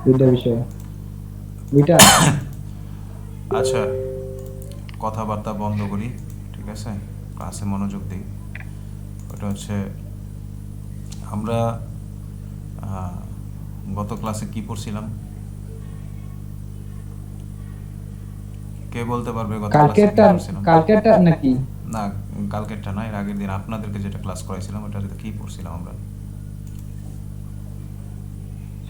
দুইটা বিষয় দুইটা। আচ্ছা, কথাবার্তা বন্ধ করি, ঠিক আছে, ক্লাসে মনোযোগ দিই। ওটা হচ্ছে আমরা আহ, গত ক্লাসে কি পড়ছিলাম? কে বলতে পারবে গত ক্লাসে কি কালকেরটা পড়ছিলাম? কালকেরটা নাকি? না, কালকেরটা না, এর আগের দিন আপনাদেরকে যেটা ক্লাস করাইছিলাম ওটাতে কি পড়ছিলাম আমরা?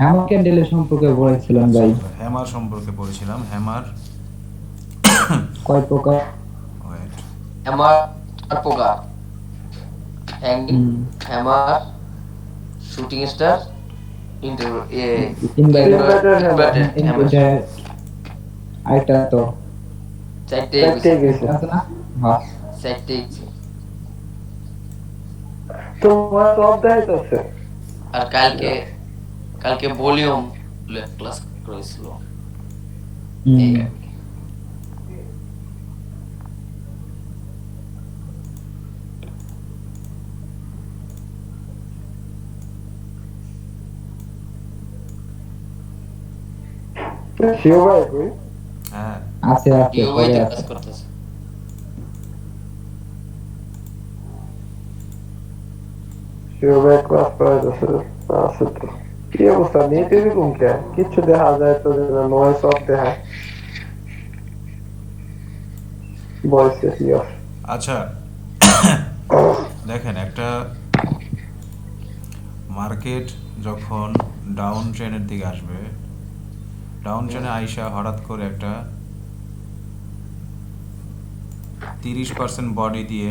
হ্যামক ক্যান্ডেলের সম্পর্কে বলেছিলাম আচ্ছা, ভাই। আমরা হ্যামার সম্পর্কে পড়েছিলাম। হ্যামার, কয় প্রকার? ওয়েট, হ্যামার চার প্রকার: hanging hmm. Hammer, shooting star, inverter. Inverter hammer. Inverted hammer. আরেকটা তো চারটে চারটে গেছে, গেছে। আছে না? হ্যাঁ। চারটে গেছে। তোমার সব দেখাইতেছে। আর কালকে কালকে ভলিউম ক্লাস করেছিল। এই হুম। আর কি। শিও ভাই কই? হ্যাঁ, আছে আছে ইউ ভাই পরে তো আছে। কাজ করতেছে। শিও ভাই ক্লাস করাইতেছে। আছে তো। কি অবস্থা? নেট এরকম কে? কিছু দেখা যায় তো না, নয় সব দেখায়। ভয়েস কি অফ। আচ্ছা, দেখেন, একটা মার্কেট যখন ডাউন ট্রেনের দিকে আসবে, ডাউন ট্রেনে আইসা হঠাৎ করে একটা 30% বডি দিয়ে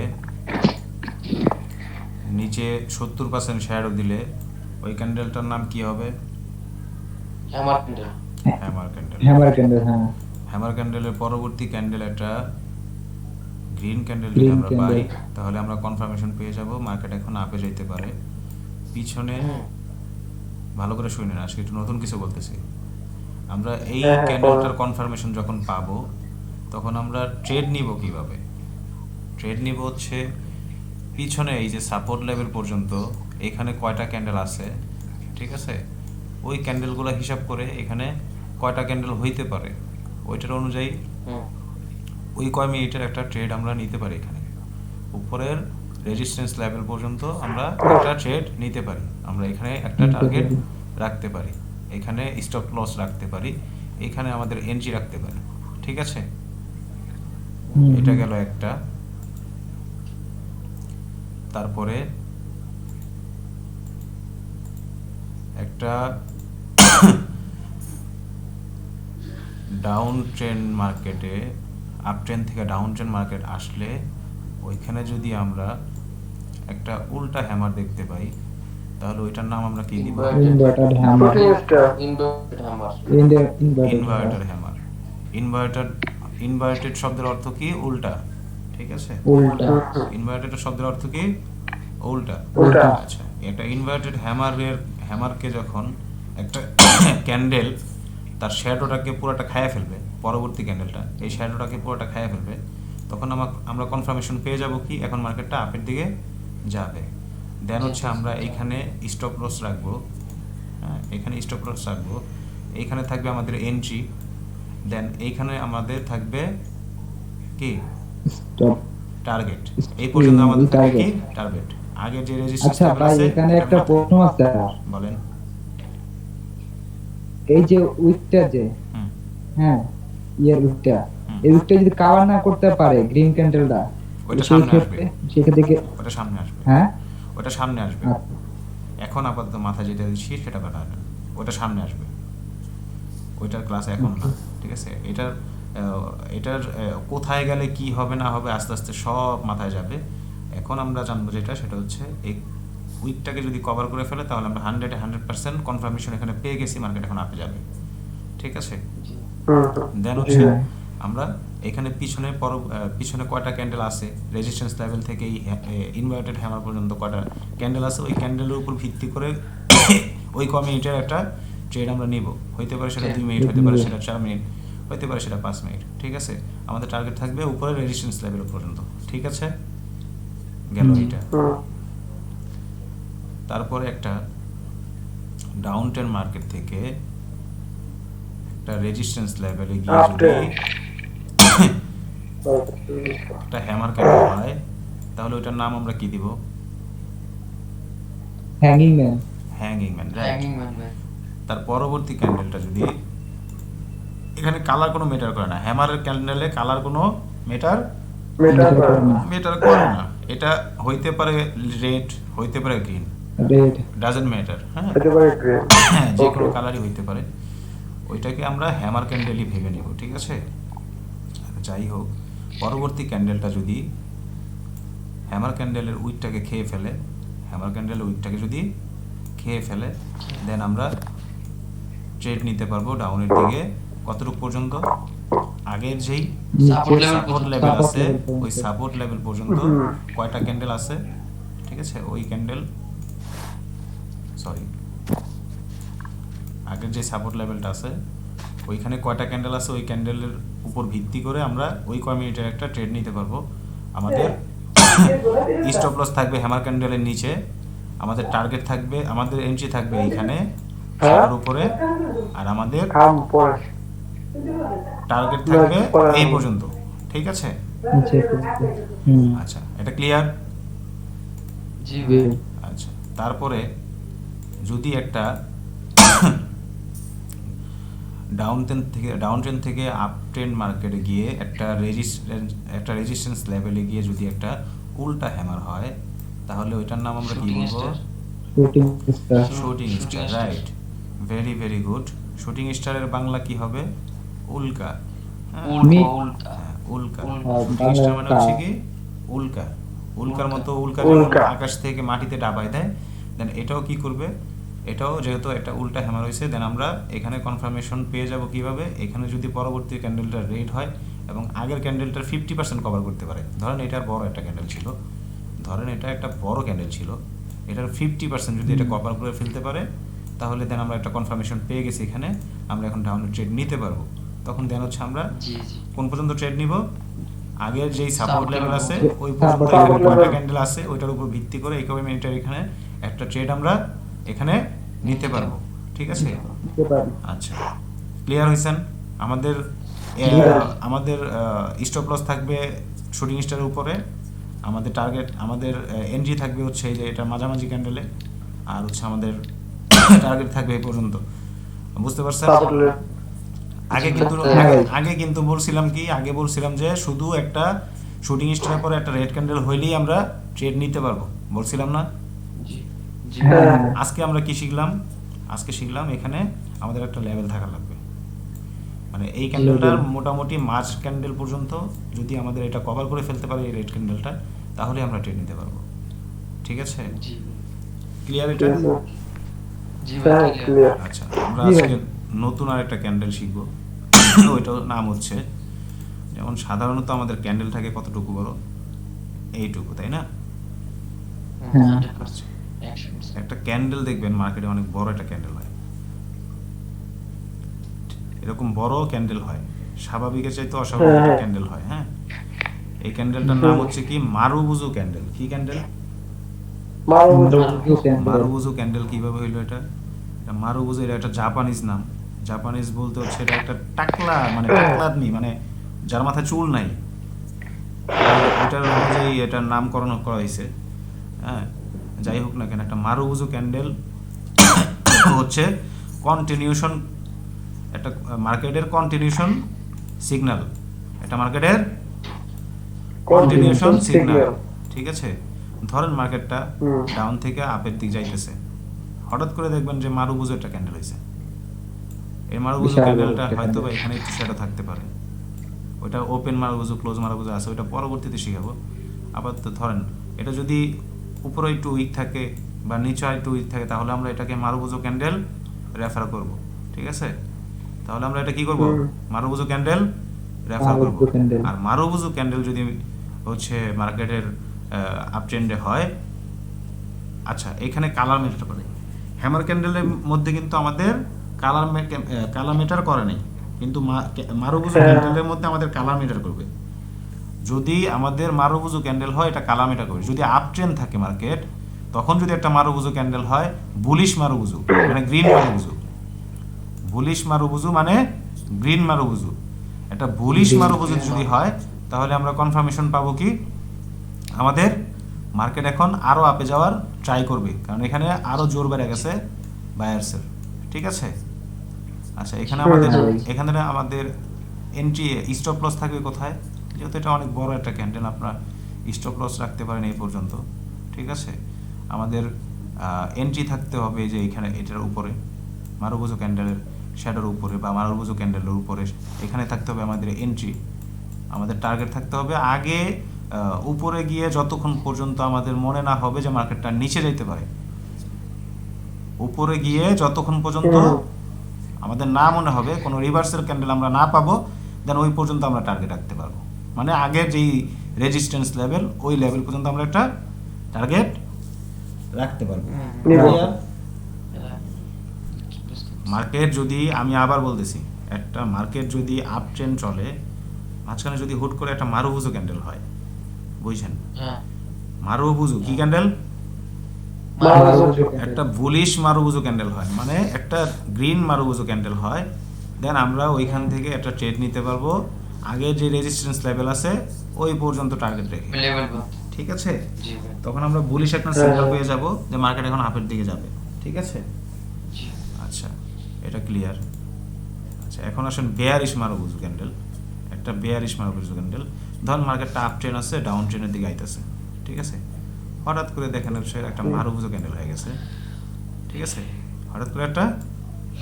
নিচে 70% শ্যাডো দিলে ওই ক্যান্ডেলটার নাম কি হবে? Hammer candle. Hammer candle. Hammer candle, হ্যাঁ। হ্যামার ক্যান্ডেলের পরবর্তী ক্যান্ডেল একটা গ্রিন ক্যান্ডেল যদি গ্রিন আমরা পাই, ক্যান্ডেল। তাহলে আমরা কনফার্মেশন পেয়ে যাব মার্কেট এখন আপে যাইতে পারে। পিছনে, হুম। ভালো করে শুনে না, আজকে একটু নতুন কিছু বলতেছি। আমরা এই হ্যাঁ হ্যাঁ বলো। ক্যান্ডেলটার কনফার্মেশন যখন পাবো, তখন আমরা ট্রেড নিব কিভাবে? ট্রেড নিব হচ্ছে পিছনে এই যে সাপোর্ট লেভেল পর্যন্ত এখানে কয়টা ক্যান্ডেল আছে, ঠিক আছে, ওই ক্যান্ডেলগুলো হিসাব করে এখানে কয়টা ক্যান্ডেল হইতে পারে ওইটার অনুযায়ী হুম। ওই কয় মিনিটের একটা ট্রেড আমরা নিতে পারি। এখানে উপরের রেজিস্ট্যান্স লেভেল পর্যন্ত আমরা একটা ট্রেড নিতে পারি। আমরা এখানে একটা নিতে টার্গেট পারি। রাখতে পারি, এখানে স্টপ লস রাখতে পারি, এখানে আমাদের এনজি রাখতে পারি, ঠিক আছে। হুম এটা হুম। গেল একটা। তারপরে একটা ডাউন ট্রেন্ড মার্কেটে, আপ ট্রেন্ড থেকে ডাউন ট্রেন্ড মার্কেট আসলে ওইখানে যদি আমরা একটা উল্টা হ্যামার দেখতে পাই, তাহলে ওইটার নাম আমরা কি দিব? Inverter hammer. Shooting star. Inverted hammer. Inverter hammer. Inverter hammer. Inverter, inverted শব্দের অর্থ কি? উল্টা, ঠিক আছে। উল্টা। ইনভার্টেড শব্দের অর্থ কি? উল্টা। উল্টা। উল্টা। আচ্ছা, একটা ইনভার্টেড হ্যামারকে যখন একটা ক্যান্ডেল তার শ্যাডোটাকে পুরোটা খাইয়ে ফেলবে, পরবর্তী ক্যান্ডেলটা এই শ্যাডোটাকে পুরোটা খাইয়ে ফেলবে, তখন আমরা কনফার্মেশন পেয়ে যাব কি এখন মার্কেটটা আপের দিকে যাবে। দেন হচ্ছে আমরা এইখানে স্টপ লস রাখবো। হ্যাঁ, এখানে স্টপ লস রাখবো, এইখানে থাকবে আমাদের এন্ট্রি। দেন এইখানে আমাদের থাকবে কি? স্টপ। টার্গেট। এই পর্যন্ত আমাদের থাকবে কি? টার্গেট। টার্গেট। আগের যে রেজিস্ট্যান্স আচ্ছা লেভেল ভাই, আছে এখানে এটার একটা মাথায়। প্রশ্ন আছে আমার। বলেন। এই যে উইকটা যে, হুম হ্যাঁ, ইয়ের উইকটা, হুম। এই উইকটা যদি কাভার না করতে পারে গ্রিন ক্যান্ডেলটা, ওইটা সেই সামনে আসবে, ক্ষেত্রে সেখান থেকে। ওটা সামনে আসবে, হ্যাঁ। ওটা সামনে আসবে। আচ্ছা। এখন আপাতত মাথা যেটা দিচ্ছি সেটা বানাবে, ওটা সামনে আসবে, ওইটার ক্লাস এখন না, আচ্ছা। ঠিক আছে। এটার কোথায় গেলে কি হবে না হবে আস্তে আস্তে সব মাথায় যাবে। এখন আমরা জানবো যেটা, সেটা হচ্ছে এই উইকটাকে যদি কভার করে ফেলে তাহলে আমরা 100% কনফার্মেশন এখানে পেয়ে গেছি, মার্কেট এখন আপে যাবে, ঠিক আছে। জি। দেন জি হচ্ছে ভাই। আমরা এখানে পিছনে কয়টা ক্যান্ডেল আছে, রেজিস্ট্যান্স লেভেল থেকে ইনভার্টেড হ্যামার পর্যন্ত কয়টা ক্যান্ডেল আছে, ওই ক্যান্ডেলের উপর ভিত্তি করে ওই ক মিনিটের একটা ট্রেড আমরা নিব। হইতে পারে সেটা 2 মিনিট, হইতে পারে সেটা 4 মিনিট, হইতে পারে সেটা 5 মিনিট, ঠিক আছে। আমাদের টার্গেট থাকবে উপরে রেজিস্ট্যান্স লেভেল পর্যন্ত, ঠিক আছে। গেল এইটা। তারপরে একটা ডাউন ট্রেন্ড মার্কেট থেকে একটা রেজিস্ট্যান্স লেভেলে গিয়ে যদি একটা হ্যামার ক্যান্ডেল হয় তাহলে ওটার নাম আমরা কি দিব? Hanging man. Hanging man, right. Hanging man ভাই। তার পরবর্তী ক্যান্ডেলটা যদি, এখানে কালার কোনো মেটার করে না, হ্যামারের ক্যান্ডেলে কালার কোনো মেটার করে না। এটা হইতে পারে রেড, হইতে পারে গ্রিন, রেড। Doesn't matter. হ্যাঁ, হতে পারে গ্রিন। হ্যাঁ, যে কোনো কালারই হইতে পারে। ওইটাকে আমরা হ্যামার ক্যান্ডেলই ভেবে নেব, ঠিক আছে? যাই হোক, পরবর্তী ক্যান্ডেলটা যদি হ্যামার ক্যান্ডেলের উইকটাকে খেয়ে ফেলে, হ্যামার ক্যান্ডেলের উইকটাকে যদি খেয়ে ফেলে, দেন আমরা ট্রেড নিতে পারবো ডাউনের দিকে কতটুকু পর্যন্ত? আগের যেই Support level support level Support আছে level পর্যন্ত। ওই সাপোর্ট লেভেল পর্যন্ত কয়টা ক্যান্ডেল আছে, ঠিক আছে? ওই ক্যান্ডেল, সরি, আগের যে সাপোর্ট লেভেলটা আছে ওইখানে কয়টা ক্যান্ডেল আছে ওই ক্যান্ডেলের উপর ভিত্তি করে আমরা ওই কয় মিনিটের একটা ট্রেড নিতে পারবো। আমাদের স্টপ লস থাকবে হ্যামার ক্যান্ডেলের নিচে, আমাদের টার্গেট থাকবে, আমাদের এন্ট্রি থাকবে এইখানে সবার উপরে, আর আমাদের টার্গেট থাকবে এই পর্যন্ত, ঠিক আছে? নিচে হুম। আচ্ছা, এটা ক্লিয়ার? জি ভাই। আচ্ছা, তারপরে যদি একটা ডাউন ট্রেন থেকে আপ ট্রেন মার্কেটে গিয়ে একটা রেজিস্ট্যান্স লেভেলে গিয়ে যদি একটা উল্টা হ্যামার হয় তাহলে ওইটার নাম আমরা কি Shooting বলবো? star। Shooting star. Shooting star, star। Right, very very good. Shooting স্টারের বাংলা কি হবে? উল্কা। হ্যাঁ, উল্কা উল্কা। হ্যাঁ, উল্কা। উল্কা। শুটিং স্টার মানে হচ্ছে কি উল্কা, উল্কার মতো, উল্কা যেমন আকাশ থেকে মাটিতে ডাবায় দেয়, দেন এটাও কি করবে? এটাও যেহেতু একটা উল্টা হ্যামার হয়েছে, দেন আমরা এখানে কনফার্মেশন পেয়ে যাব কিভাবে? এখানে যদি পরবর্তী ক্যান্ডেলটা রেড হয় এবং আগের ক্যান্ডেলটার 50% কভার করতে পারে, ধরেন এটার বড় একটা ক্যান্ডেল ছিল, ধরেন এটা একটা বড় ক্যান্ডেল ছিল, এটার 50% যদি এটা কভার করে ফেলতে পারে তাহলে দেন আমরা একটা কনফার্মেশন পেয়ে গেছি, এখানে আমরা এখন ডাউনের ট্রেড নিতে পারবো। তখন দেন হচ্ছে আমরা জি জি। কোন পর্যন্ত ট্রেড নিব? আগের যেই সাপোর্ট Support লেভেল level আছে পর্যন্ত। ওই পর্যন্ত Support এখানে level। কয়টা ক্যান্ডেল আছে ওইটার উপর ভিত্তি করে একই মিনিটের এখানে একটা ট্রেড আমরা এখানে নিতে পারবো, ঠিক আছে? নিতে পারি। আচ্ছা, ক্লিয়ার হয়েছেন? আমাদের আমাদের স্টপ লস থাকবে শুটিং স্টারের উপরে, আমাদের টার্গেট, আমাদের এন্ট্রি থাকবে হচ্ছে এই যে এটা মাঝামাঝি ক্যান্ডেলে, আর হচ্ছে আমাদের টার্গেট থাকবে এই পর্যন্ত। বুঝতে পারছেন? আগে কিন্তু বলছিলাম কি, আগে বলছিলাম যে শুধু একটা শুটিং স্টারের পরে একটা রেড ক্যান্ডেল হইলেই আমরা ট্রেড নিতে পারবো, বলছিলাম না? জি জি। আজকে আমরা কি শিখলাম? আজকে শিখলাম এখানে আমাদের একটা লেভেল থাকা লাগবে, মানে এই ক্যান্ডেলটার মোটামুটি মাঝ ক্যান্ডেল পর্যন্ত যদি আমাদের এটা কভার করে ফেলতে পারে এই রেড ক্যান্ডেলটা, তাহলে আমরা ট্রেড নিতে পারবো, ঠিক আছে? জি ক্লিয়ার এটা? জি ভাই clear। ক্লিয়ার। আচ্ছা, আমরা জি ভাই। আজকে নতুন আর একটা ক্যান্ডেল শিখবো, ওইটার নাম হচ্ছে, যেমন সাধারণত আমাদের ক্যান্ডেল থাকে কতটুকু বড়? এইটুকু, তাই না? হ্যাঁ। 100%, 100%। একটা ক্যান্ডেল দেখবেন মার্কেটে অনেক বড় একটা ক্যান্ডেল হয়, এরকম বড় ক্যান্ডেল হয়, স্বাভাবিকের চাইতে অস্বাভাবিক হ্যাঁ। ক্যান্ডেল হয়। হ্যাঁ, এই ক্যান্ডেলটার নাম হচ্ছে কি মারুবুজু ক্যান্ডেল। কি ক্যান্ডেল? মারুবুজু ক্যান্ডেল। কিভাবে হইলো এটা? এটা মারুবুজু, এটা একটা জাপানিজ নাম। জাপানিজ বলতে হচ্ছে এটা একটা টাকলা, মানে টাকলা আদমি, মানে যার মাথায় চুল নাই, এটার অনুযায়ী এটার নামকরণ করা হয়েছে। হ্যাঁ, যাই হোক না কেন, একটা মারুবুজু ক্যান্ডেল হচ্ছে কন্টিনিউশন, একটা মার্কেটের কন্টিনিউশন সিগন্যাল, একটা মার্কেটের কন্টিনিউশন সিগন্যাল, ঠিক আছে? ধরেন মার্কেটটা ডাউন থেকে আপের দিক যাইতেছে, হঠাৎ করে দেখবেন যে মারুবুজু একটা ক্যান্ডেল হয়েছে, এই মারুবুজু বিশাল ক্যান্ডেলটা একটা হয়তো বা candle। এখানে একটু শ্যাডো থাকতে পারে, ওইটা ওপেন মারুবুজু ক্লোজ মারুবুজু আছে, ওইটা পরবর্তীতে শিখাবো। আপাতত ধরেন এটা যদি উপরে একটু উইক থাকে বা নিচে একটু উইক থাকে তাহলে আমরা এটাকে মারুবুজু ক্যান্ডেল রেফার করব, ঠিক আছে? তাহলে আমরা এটা কি করব? মারুবুজু ক্যান্ডেল রেফার করব। মারুবুজু candle। আর মারুবুজু ক্যান্ডেল যদি হচ্ছে মার্কেটের আপ ট্রেন্ডে হয়, আচ্ছা এখানে কালার ম্যাটার করে। হ্যামার ক্যান্ডেলের মধ্যে কিন্তু আমাদের কালার ম্যাটার করে নাই, কিন্তু মারুবুজু ক্যান্ডেলের মধ্যে আমাদের কালার ম্যাটার করবে। যদি আমাদের মারুবুজু ক্যান্ডেল হয় এটা কালার ম্যাটার করবে। যদি আপ ট্রেন্ড থাকে মার্কেট, তখন যদি একটা মারুবুজু ক্যান্ডেল হয়, বুলিশ মারুবুজু মানে গ্রিন মারুবুজু, বুলিশ মারুবুজু মানে গ্রিন মারুবুজু। একটা বুলিশ মারুবুজু যদি হয় তাহলে আমরা কনফার্মেশন পাবো কি আমাদের মার্কেট এখন আরো আপে যাওয়ার ট্রাই করবে, কারণ এখানে আরো জোর বেড়ে গেছে বায়ার্সের। ঠিক আছে, আচ্ছা এখানে আমাদের এন্ট্রি স্টপ লস থাকবে কোথায়? যেহেতু এটা অনেক বড় একটা ক্যান্ডেল, আপনারা স্টপ লস রাখতে পারেন এই পর্যন্ত। ঠিক আছে, আমাদের এন্ট্রি থাকতে হবে যে এখানে এটার উপরে মারুবুজু ক্যান্ডেলের শ্যাডোর উপরে বা মারুবুজু ক্যান্ডেলের উপরে, এখানে থাকতে হবে আমাদের এন্ট্রি। আমাদের টার্গেট থাকতে হবে আগে উপরে গিয়ে যতক্ষণ পর্যন্ত আমাদের মনে না হবে যে মার্কেটটা নিচে যেতে পারে, উপরে গিয়ে যতক্ষণ পর্যন্ত আমাদের না মনে হবে কোনো রিভার্সাল ক্যান্ডেল আমরা না পাবো, দেন ওই পর্যন্ত আমরা টার্গেট রাখতে পারবো। মানে আগের যেই রেজিস্ট্যান্স লেভেল ওই লেভেল পর্যন্ত আমরা একটা টার্গেট রাখতে পারবো। মার্কেট যদি, আমি আবার বলতেছি, একটা মার্কেট যদি আপ ট্রেন্ড চলে, মাঝখানে যদি হুট করে একটা মারুবুজু ক্যান্ডেল হয়, বুঝছেন? মারুবুজু কি ক্যান্ডেল? একটা বুলিশ মারুবুজু ক্যান্ডেল হয়, মানে একটা গ্রিন মারুবুজু ক্যান্ডেল হয়, দেন আমরা ওইখান থেকে একটা ট্রেড নিতে পারবো আগের যে রেজিস্ট্যান্স লেভেল আছে ওই পর্যন্ত টার্গেট রেখে। ঠিক আছে, তখন আমরা বুলিশ একটা সিগন্যাল পেয়ে যাব যে মার্কেট এখন আপের দিকে যাবে। ঠিক আছে, আচ্ছা এটা ক্লিয়ার। আচ্ছা এখন আসেন বেয়ারিশ মারুবুজু ক্যান্ডেল। একটা বেয়ারিশ মারুবুজু ক্যান্ডেল, ধরুন মার্কেটটা আপ ট্রেন আছে, ডাউন ট্রেনের দিকে আইতেছে। ঠিক আছে, হঠাৎ করে দেখেন একটা মারুবুজু ক্যান্ডেল হয়ে গেছে। ঠিক আছে, হঠাৎ করে একটা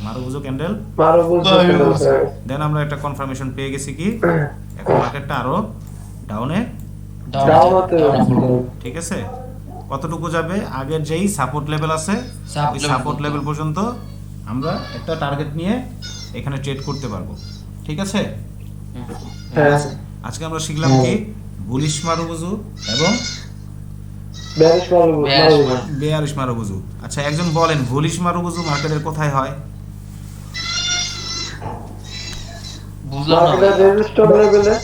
মারুবুজু ক্যান্ডেল, দেন আমরা একটা কনফার্মেশন পেয়ে গেছি কি এখন মার্কেটটা আরো ডাউনে। ঠিক আছে, কতটুকু যাবে? আগের যেই সাপোর্ট লেভেল আছে ওই সাপোর্ট লেভেল পর্যন্ত আমরা একটা টার্গেট নিয়ে এখানে ট্রেড করতে পারবো। ঠিক আছে, আজকে আমরা শিখলাম কি বুলিশ মারুবুজু এবং বেয়ারিশ মারুবুজু। আচ্ছা একজন বলেন বুলিশ মারুবুজু মার্কেটের কোথায় হয়? বুঝলাম না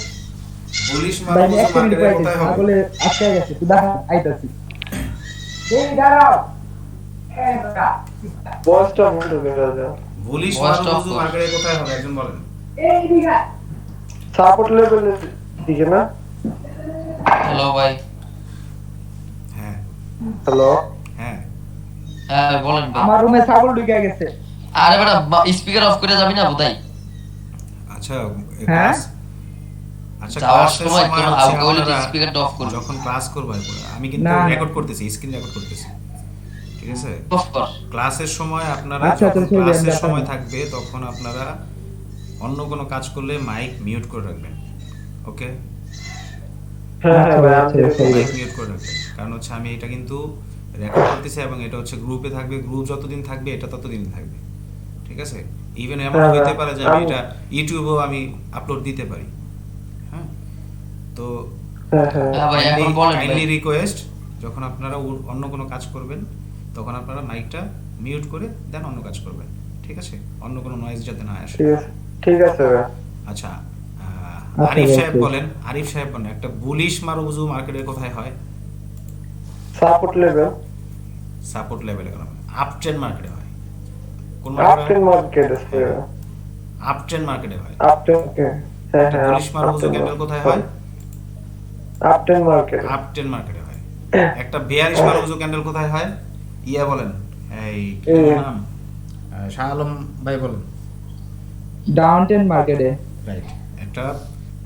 বুলিশ মারুবুজু মার্কেটের কোথায় হবে? বলে আটকে গেছে, তুই দেখা আইতাছি। এই দাঁড়াও, এই দাঁড়া, বসটা বন্ধ করে দাও। বুলিশ মারুবুজু মার্কেটের কোথায় হবে একজন বলেন। এই দিঘা সাপোর্ট লেভেলের দিকে না? হ্যালো ভাই। হ্যাঁ হ্যালো, হ্যাঁ হ্যাঁ বলেন ভাই। আমার রুমে ছাগল ঢুকে গেছে। আরে বেটা স্পিকার অফ করে যাবি না বোধহয়? আচ্ছা হ্যাঁ? আচ্ছা যাওয়ার ক্লাসের সময় সময় তোর হচ্ছে হালকা হলে আমরা স্পিকারটা অফ করবি। যখন ক্লাস করব আমি কিন্তু না, না। রেকর্ড করতেছি, স্ক্রিন রেকর্ড করতেছি। ঠিক আছে, অফ কর। ক্লাসের সময় আপনারা আচ্ছা, যখন তো ক্লাসের ব্যাপার সময় না। থাকবে তখন আপনারা অন্য কোনো কাজ করলে মাইক মিউট করে রাখবেন। ওকে, হ্যাঁ হ্যাঁ ভাই, আমি মাইক মিউট করে রাখবেন, কারণ হচ্ছে আমি এটা কিন্তু রেকর্ড করতেছি এবং এটা হচ্ছে গ্রুপে থাকবে। গ্রুপ যতদিন থাকবে এটা ততদিন থাকবে। ঠিক আছে, ইভেন এমন হ্যাঁ, হইতে পারে যে আমি আমি- এটা ইউটিউবেও আমি আপলোড দিতে পারি। হ্যাঁ, তো হ্যাঁ হ্যাঁ হ্যাঁ ভাই এখন বলেন ভাই। কাইন্ডলি রিকোয়েস্ট, যখন আপনারা অন্য কোনো কাজ করবেন তখন আপনারা মাইকটা মিউট করে দেন অন্য কাজ করবেন। ঠিক আছে, অন্য কোনো নয়েজ যাতে না আসে। ঠিক আছে, ঠিক আছে ভাই। আচ্ছা আচ্ছা, আরিফ okay. সাহেব বলেন, আরিফ সাহেব বলেন একটা বুলিশ মারুবুজু মার্কেটের কোথায় হয়? সাপোর্ট লেভেল সাপোর্ট লেভেলে কেন? আপ ট্রেন্ড মার্কেটে হয়। কোন আপটেন মার্কেট আছে, আপ ট্রেন্ড মার্কেটে হয়। আপটেন, হ্যাঁ হ্যাঁ, বুলিশ মারুবুজু ক্যান্ডেল কোথায় হয়? আপটেন মার্কেট, আপ ট্রেন্ড মার্কেটে হয়। একটা বেয়ারিশ মারুবুজু ক্যান্ডেল কোথায় হয়? ইয়া বলেন, এই কি নাম, শাহ আলম ভাই বলেন। ডাউনটাউন মার্কেটে। রাইট, একটা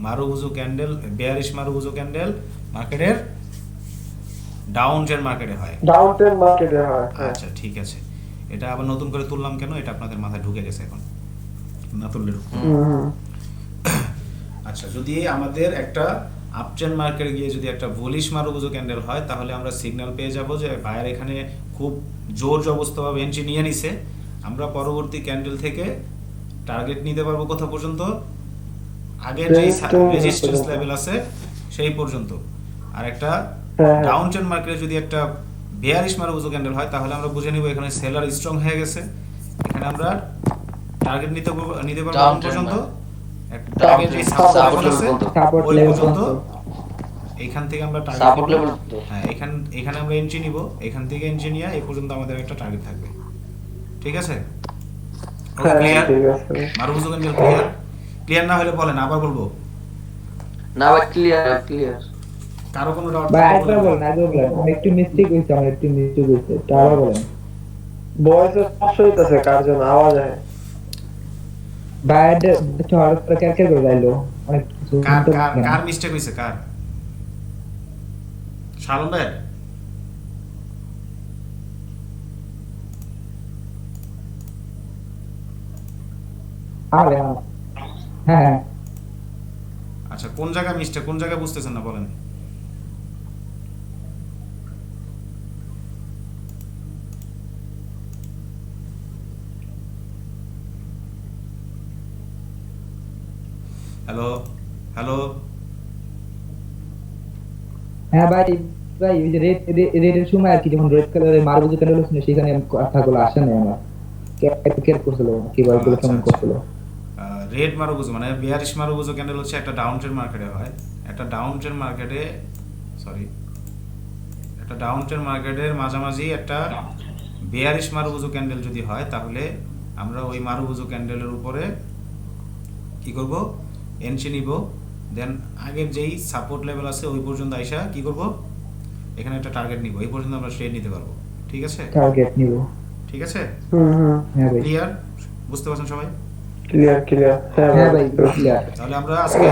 মারুবুজু ক্যান্ডেল, বেয়ারিশ মারুবুজু ক্যান্ডেল মার্কেটের ডাউন ট্রেন্ড মার্কেটে হয়। ডাউনটাউন মার্কেটে হয়। আচ্ছা ঠিক আছে, এটা আবার নতুন করে তুললাম কেন? এটা আপনাদের মাথায় ঢুকে গেছে এখন, না তুললে হুম। আচ্ছা, যদি আমাদের একটা আপট্রেন্ড মার্কেটে গিয়ে যদি একটা বুলিশ মারুবুজু ক্যান্ডেল হয় তাহলে আমরা সিগন্যাল পেয়ে যাব যে বায়ার এখানে খুব জোর জবরদস্তভাবে এন্ট্রি নিয়ে নিছে। আমরা পরবর্তী ক্যান্ডেল থেকে টার্গেট নিতে পারবো কোথা পর্যন্ত? আগের যে রেজিস্ট্যান্স লেভেল আছে সেই পর্যন্ত। আর একটা হ্যাঁ। ডাউন ট্রেন্ড মার্কেটে যদি একটা বেয়ারিশ মারুবুজু ক্যান্ডেল হয় তাহলে আমরা বুঝে নিব এখানে সেলার স্ট্রং হয়ে গেছে। এখানে আমরা টার্গেট নিতে পারবো Down কোন trend পর্যন্ত? একটা Down টার্গেট যে trend, সাপোর্ট support লেভেল আছে level পর্যন্ত। সাপোর্ট ওই লেভেল পর্যন্ত। পর্যন্ত। এখান থেকে আমরা সাপোর্ট টার্গেট লেভেল। হ্যাঁ, এখানে আমরা এন্ট্রি নিব, এখান থেকে এন্ট্রি নিয়ে এই পর্যন্ত আমাদের একটা টার্গেট থাকবে। ঠিক আছে, ওকে হ্যাঁ, ক্লিয়ার? ঠিক আছে। মারুবুজু ক্যান্ডেল ক্লিয়ার? ক্লিয়ার না হলে বলেন, আবার বলবো। না ভাই ক্লিয়ার ক্লিয়ার। কারো কোনো ডাউট ভাই আরেকবার বলেন, আরেকবার বলেন। আমার একটু মিস্টেক হয়েছে, আমার একটু মিস্টেক হয়েছে, তো আবার বলেন। ভয়েসের সমস্যা হইতেছে, কার জন্য আওয়াজ হয়? ভাই হঠাৎ করে ক্যারকের করে যাইলো, অনেক কিছু কার শুনতে কার পাচ্ছি না। কার মিস্টেক হইছে, কার? শালম ভাই? আরে হ্যাঁ হ্যাঁ। আচ্ছা, কোন জায়গায় মিস্টেক, কোন জায়গায় বুঝতেছেন না বলেন। Hello hello. হ্যাঁ ভাই, ভাই ওই যে রেডের সময় আর কি, যখন রেড কালারের মার্বেল যে প্যানেল ছিল সেখানে কথাগুলো আসে না আমার। কেয়ার করছিল কিভাবে গুলো কেমন করছিল। রেড মারুবুজো মানে বিয়ারিশ মারুবুজো ক্যান্ডেল হচ্ছে একটা ডাউন ট্রেন্ড মার্কেটে হয়। একটা ডাউন ট্রেন্ড মার্কেটে, সরি, একটা ডাউন ট্রেন্ড মার্কেটের মাঝামাঝি একটা বিয়ারিশ মারুবুজো ক্যান্ডেল যদি হয়, তাহলে আমরা ওই মারুবুজো ক্যান্ডেলের উপরে কি করব, এন্ট্রি নিব। দেন আগের যেই সাপোর্ট লেভেল আছে ওই পর্যন্ত আইসা কি করব, এখানে একটা টার্গেট নিব, এই পর্যন্ত আমরা ট্রেড নিতে পারবো। ঠিক আছে? টার্গেট নিব। ঠিক আছে, হ্যাঁ ভাই। ক্লিয়ার? বুঝতে পারছেন সবাই? Clear clear. হ্যাঁ হ্যাঁ ভাই ভাই, ক্লিয়ার। তাহলে আমরা আজকে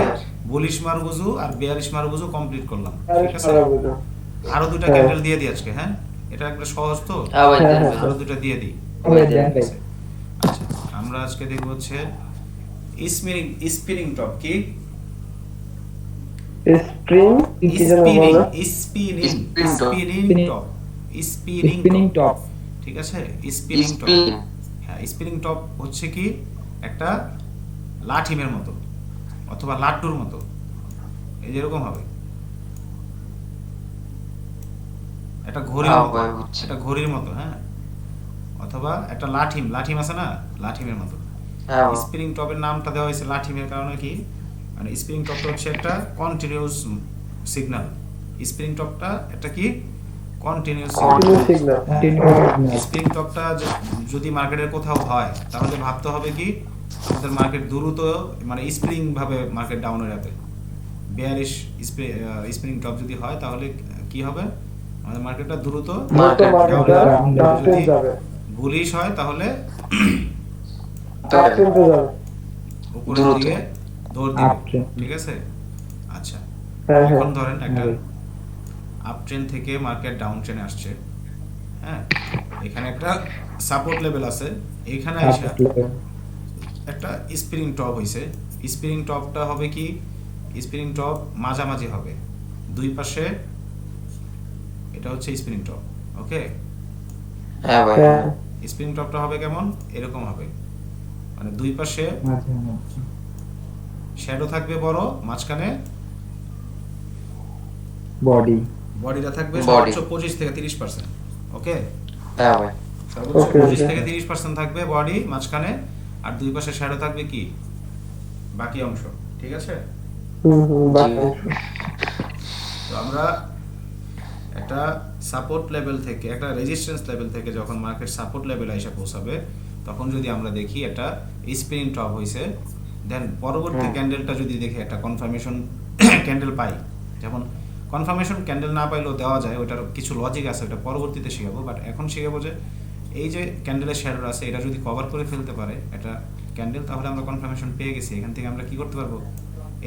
বুলিশ মারুবুজু আর বিয়ারিশ মারুবুজু কমপ্লিট করলাম। ঠিক আছে, আরো দুটো ক্যান্ডেল দিয়ে দিই আজকে। হ্যাঁ, এটা একটা সহজ তো, হ্যাঁ ভাই দেন আরো ভাই। দুটো দিয়ে দিই। ভাই দেন ভাই। আচ্ছা, আমরা আজকে দেখব হচ্ছে স্পিনিং টপ। কি স্প্রিং কি যেন স্পিনিং? বলে? Spinning Spinning top. Spinning top, spinning spinning top. ঠিক আছে, স্পিনিং টপ। স্পিন হ্যাঁ, স্পিনিং টপ হচ্ছে কি একটা লাঠিমের মতো অথবা লাট্টুর মতো, এই যেরকম হবে। একটা ঘড়ির হ্যাঁ মতো, ভাই, বুঝছি। এটা ঘড়ির মতো। হ্যাঁ, অথবা একটা লাঠিম আছে না, লাঠিমের মতো। হ্যাঁ ভাই। স্প্রিং টপের নামটা দেওয়া হয়েছে লাঠিমের কারণে কি, মানে স্প্রিং টপটা হচ্ছে একটা কন্টিনিউয়াস সিগন্যাল। স্প্রিং টপটা একটা কি কন্টিনিউয়াস কন্টিনিউ সিগন্যাল। স্প্রিং টপটা যদি মার্কেটের কোথাও হয়, তাহলে ভাবতে হবে কি আমাদের মার্কেট দ্রুত, মানে স্প্রিং ভাবে মার্কেট ডাউন হয়ে যাবে। বেয়ারিশ স্প্রিং টপ যদি হয়, তাহলে কি হবে, আমাদের মার্কেটটা দ্রুত Market মার্কেটটা ডাউন যাবে, বুলিশ হয় তাহলে ডাউন যাবে। উপরের দ্রুত। দিকে দৌড় দিবে। Uptrend। ঠিক আছে, আচ্ছা, হ্যাঁ হ্যাঁ। এখন ধরেন একটা হ্যাঁ। আপ ট্রেন্ড থেকে মার্কেট ডাউন ট্রেনে আসছে। হ্যাঁ, এখানে একটা সাপোর্ট লেভেল আছে, এখানে এসে একটা স্প্রিং টপ হইছে। স্প্রিং টপটা হবে কি, স্প্রিং টপ মাঝামাঝি হবে, দুই পাশে, এটা হচ্ছে স্প্রিং টপ। ওকে, হ্যাঁ ভাই। হ্যাঁ স্প্রিং টপটা হবে কেমন, এরকম হবে, মানে দুই পাশে শ্যাডো থাকবে বড়, মাঝখানে বডি। বডিটা থাকবে Body। সর্বোচ্চ 25 থেকে 30%। ওকে, হ্যাঁ ভাই। সর্বোচ্চ Okay, 25 okay. থেকে 30% থাকবে বডি মাঝখানে, আর দুই পাশে শ্যাডো থাকবে কি বাকি অংশ। ঠিক আছে, বাহ। তো আমরা একটা সাপোর্ট লেভেল থেকে, একটা রেজিস্ট্যান্স লেভেল থেকে যখন মার্কেট সাপোর্ট লেভেলে এসে পৌঁছাবে, তখন যদি আমরা দেখি একটা স্পিনিং টপ হইছে, দেন পরবর্তী ক্যান্ডেলটা যদি দেখি একটা কনফার্মেশন ক্যান্ডেল পাই, যেমন কনফার্মেশন ক্যান্ডেল না পাইলেও দেওয়া যায়, ওটার কিছু লজিক আছে, ওটা পরবর্তীতে শিখাবো। বাট এখন শিখাবো যে এই যে ক্যান্ডেলের শ্যাডো আছে, এটা যদি কভার করে ফেলতে পারে একটা ক্যান্ডেল, তাহলে আমরা কনফার্মেশন পেয়ে গেছি। এখান থেকে আমরা কি করতে পারবো,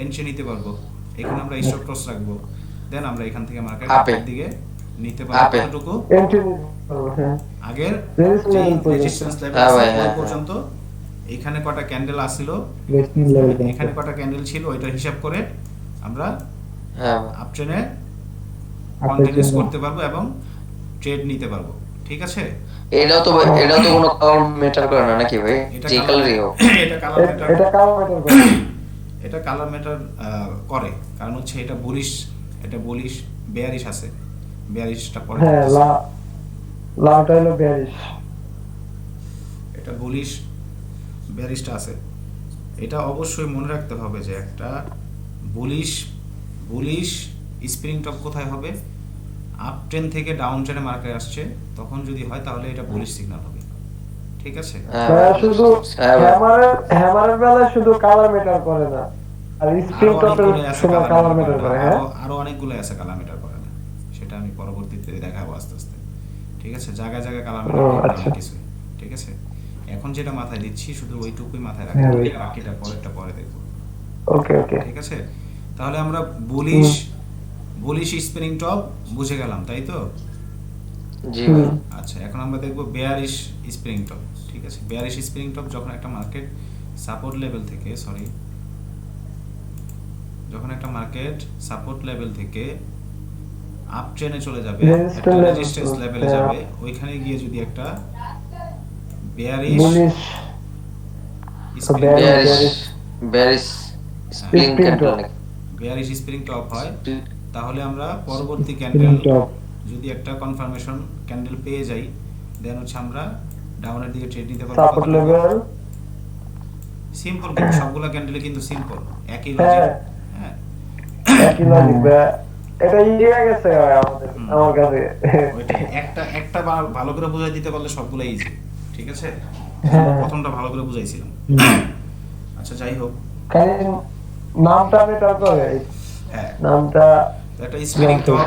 এন্ট্রি নিতে পারবো, এখানে আমরা স্টপ লস রাখবো, দেন আমরা এখান থেকে মার্কেট Up-এ। দিকে নিতে পারবো। Up-এ। কতটুকু, এন্ট্রি হ্যাঁ আগের Resistance যে level পর্যন্ত। রেজিস্ট্যান্স লেভেল হ্যাঁ ভাই, আছে হ্যাঁ, ওই পর্যন্ত। এখানে কটা ক্যান্ডেল আসছিল, রেসিং লেভেল এখানে কটা ক্যান্ডেল ছিল, ওইটার হিসাব করে আমরা হ্যাঁ ভাই। আপ ট্রেনে কন্টিনিউস করতে পারবো এবং ট্রেড নিতে পারবো। ঠিক আছে, এটাও তো কোনো কাউন্ট ম্যাটার করে না নাকি ভাই? যে কালারই হোক। এটা কালার ম্যাটার, এটা কার ম্যাটার করে? এটা কালার ম্যাটার করে, কারণ হচ্ছে এটা বুলিশ, এটা বুলিশ, বেয়ারিশ আছে, বেয়ারিশটা পরে হ্যাঁ দেখতেছি। লালটা হলো বেয়ারিশ। এটা বুলিশ, বেয়ারিশটা আছে। এটা অবশ্যই মনে রাখতে হবে যে একটা বুলিশ স্প্রিং টপ কোথায় হবে, আপ ট্রেন থেকে ডাউন ট্রেনে মার্কেট আসছে, তখন যদি হয় তাহলে এটা বুলিশ সিগন্যাল হবে। ঠিক আছে? হ্যাঁ ভাইয়া শুধু হ্যাঁ ভাই। হ্যামারের বেলায় শুধু কালার ম্যাটার করে না, আর স্প্রিং আরো টপের অনেকগুলো আছে সময় কালার ম্যাটার ম্যাটার করে করে। না, হ্যাঁ আরো অনেকগুলো আছে কালার ম্যাটার করে না, সেটা আমি পরবর্তীতে দেখাবো আস্তে আস্তে। ঠিক আছে, জায়গায় জায়গায় কালার ম্যাটার করে আচ্ছা। অনেক কিছু। ঠিক আছে, এখন যেটা মাথায় দিচ্ছি শুধু ওইটুকুই মাথায় হ্যাঁ রাখবো, ভাই। বাকিটা পরেরটা পরে দেখবো। ওকে ওকে। ঠিক আছে, তাহলে আমরা বুলিশ স্পিনিং টপ বুঝে গেলাম, তাই তো? জি ভাই। আচ্ছা, এখন আমরা দেখবো বেয়ারিশ স্প্রিং টপ। ঠিক আছে, বেয়ারিশ স্প্রিং টপ যখন একটা মার্কেট সাপোর্ট লেভেল থেকে যখন একটা মার্কেট সাপোর্ট লেভেল থেকে আপ ট্রেনে চলে যাবে, একটা রেজিস্ট্যান্স লেভেলে যাবে, ওইখানে গিয়ে যদি একটা bearish bullish spring bearish bearish spring Spring candle top। Bearish spring top হয়, তাহলে আমরা পরবর্তী Spring ক্যান্ডেল top। যদি একটা কনফার্মেশন ক্যান্ডেল পেয়ে যাই, দেন হচ্ছে আমরা ডাউনের দিকে ট্রেড নিতে পারবো। Support level. সিম্পল, কিন্তু সবগুলা ক্যান্ডেলে কিন্তু সিম্পল, একই লজিক। হ্যাঁ হ্যাঁ, একই লজিক ভাইয়া। এটা ইয়ে গেছে ভাই আমাদের, আমার কাছে। ওইটাই একটা ভালো করে বুঝাই দিতে পারলে সবগুলা ইজি। ঠিক আছে, হ্যাঁ। প্রথমটা ভালো করে বুঝাইছিলাম। আচ্ছা, যাই হোক, খালি নামটা ম্যাটার করে। হ্যাঁ, নামটা তো একটা স্প্রিং টপ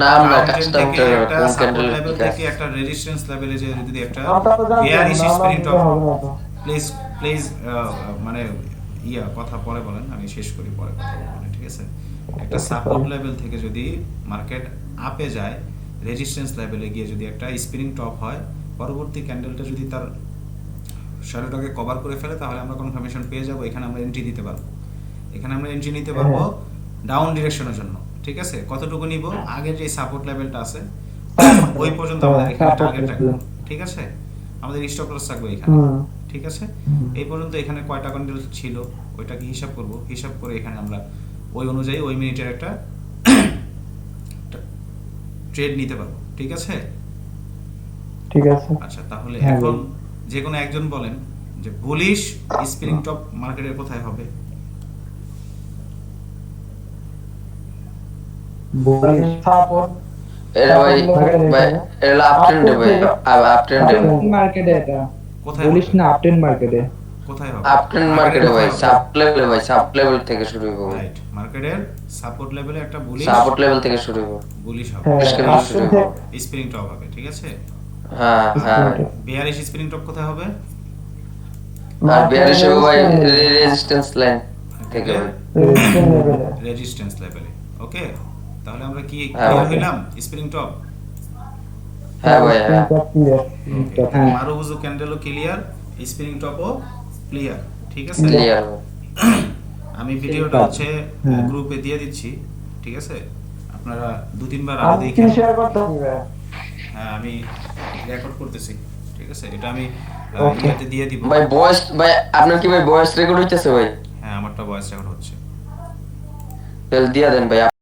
নাম না ডাউন কাজটা থেকে একটা কোন সাপোর্ট ক্যান্ডেল লেভেল থেকে একটা রেজিস্ট্যান্স লেভেলে যে যদি একটা নামটা তো জানতাম, বেয়ারিশ নাম স্প্রিং দিতে টপ, হবে না তো। প্লিজ মানে কথা পরে বলেন, আমি শেষ করি, পরে কথা বলবেন। ঠিক আছে, একটা সাপোর্ট লেভেল থেকে যদি মার্কেট আপে যায়, রেজিস্ট্যান্স লেভেলে গিয়ে যদি একটা স্প্রিং টপ হয়, পরবর্তী ক্যান্ডেলটা যদি তার শ্যাডোটাকে কভার করে ফেলে, তাহলে আমরা কনফার্মেশন পেয়ে যাব, এখানে আমরা এন্ট্রি দিতে পারবো। এখানে আমরা এন্ট্রি নিতে পারবো ডাউন ডিরেকশনের জন্য। ঠিক আছে, কতটুকু নিব? আগের যে সাপোর্ট লেভেলটা আছে ওই পর্যন্ত আমাদের এখানে Support টার্গেট রাখবো। level। ঠিক আছে, আমাদের স্টপ লস থাকবে এখানে। ঠিক আছে, এই পর্যন্ত এখানে কয়টা ক্যান্ডেল ছিল ওইটাকে হিসাব করব, হিসাব করে এখানে আমরা ওই অনুযায়ী ওই মিনিটের একটা ট্রেড নিতে পারবো। ঠিক আছে, ঠিক আছে। আচ্ছা, তাহলে হ্যাঁ, এখন যে কোনো একজন বলেন যে বুলিশ স্প্রিং টপ মার্কেটের কোথায় হবে? বুলিশ সাপোর্ট এটা ভাই ভাই এটা আপ ট্রেন্ডে ভাই, আপ ট্রেন্ডে মার্কেটে এটা কোথায় বুলিশ হবে? না আপটেন মার্কেটে। কোথায় হবে? আপ ট্রেন্ড মার্কেটে ভাই, কোথায় হবে? সাপ লেভেলে ভাই, সাপ লেভেল থেকে শুরু হইব ভাই, রাইট, মার্কেটের সাপোর্ট লেভেলে একটা সাপোর্ট লেভেল থেকে শুরু হইব। বুলিশ হবে, হ্যাঁ, ক্যান্ডেল শুরু হইব। স্প্রিং টপ হবে। ঠিক আছে, হ্যাঁ হ্যাঁ। বেয়ারিশ স্প্রিং টপ কোথায় হবে? আর বেয়ারিশ হইব ভাই রেজিস্ট্যান্স লাইন থেকে ভাই। রেজিস্ট্যান্স লেভেলে। ওকে, তাহলে আমরা কি হ্যাঁ, ক্লিয়ার okay. হইলাম স্প্রিং টপ? হ্যাঁ ভাই হ্যাঁ। হ্যাঁ। মারুবুজু ক্যান্ডেলও ক্লিয়ার, স্প্রিং টপও ক্লিয়ার। ঠিক আছে, ক্লিয়ার। আমি ভিডিওটা হচ্ছে গ্রুপে দিয়ে দিচ্ছি। ঠিক আছে, আপনারা 2-3 বার আগে আমি দেখেন। শেয়ার করতে হবে। হ্যাঁ, আমি রেকর্ড করতেছি। ঠিক আছে, এটা আমি Okay. ইয়েতে দিয়ে দিব। ভাই ভয়েস ভাই আপনার কি ভাই ভয়েস রেকর্ড হইতেছে ভাই? হ্যাঁ, আমারটা ভয়েস রেকর্ড হচ্ছে। তাহলে দিয়া দেন ভাই।